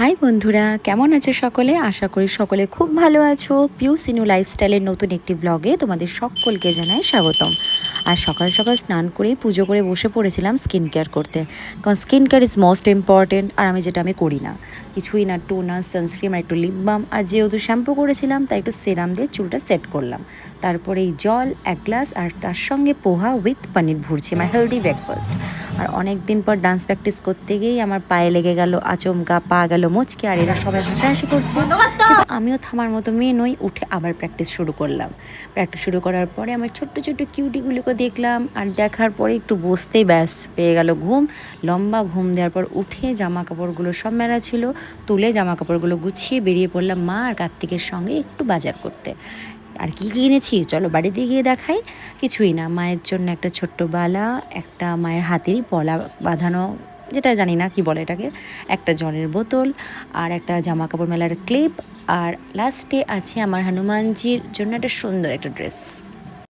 High বন্ধুরা, কেমন আছো সকলে? আশা করি সকলে খুব ভালো আছো। পিউ সিনু লাইফস্টাইলের নতুন একটি ব্লগে তোমাদের সকলকে জানাই স্বাগতম। আর সকাল সকাল স্নান করে পুজো করে বসে পড়েছিলাম স্কিন কেয়ার করতে, কারণ skin care is most important. আর আমি করি না কিছুই না, টোনার, সানস্ক্রিন আর একটু লিপ বাম, আর যেহেতু শ্যাম্পু করেছিলাম তাই একটু সেরাম দিয়ে চুলটা সেট করলাম। তারপরে এই জল এক গ্লাস, আর তার সঙ্গে পোহা উইথ পনির ভুরছি, আমার হেলদি ব্রেকফাস্ট। আর অনেক দিন পর ডান্স প্র্যাকটিস করতে গিয়েই আমার পায়ে লেগে গেল আচমকা, পা গেল মুচকে, আর এরা সবাই হাসাহাসি করছে। কিন্তু আমিও থামার মতো মেয়ে নই, উঠে আবার প্র্যাকটিস শুরু করলাম। প্র্যাকটিস শুরু করার পরে আমার ছোট্ট ছোট্ট কিউটিগুলোকে দেখলাম, আর দেখার পরে একটু বসতেই ব্যাস পেয়ে গেল ঘুম। লম্বা ঘুম দেওয়ার পর উঠে জামা কাপড়গুলো সব মেলা ছিল, তুলে জামা কাপড়গুলো গুছিয়ে বেরিয়ে পড়লাম মা আর কার্তিকের সঙ্গে একটু বাজার করতে। আর কী কিনেছি চলো বাড়িতে গিয়ে দেখাই। কিছুই না, মায়ের জন্য একটা ছোট্ট বালা, একটা মায়ের হাতেরই পলা বাঁধানো, যেটা জানি না কি বলে এটাকে, একটা জলের বোতল, আর একটা জামা কাপড় মেলার ক্লিপ, আর লাস্টে আছে আমার হনুমানজির জন্য একটা সুন্দর একটা ড্রেস।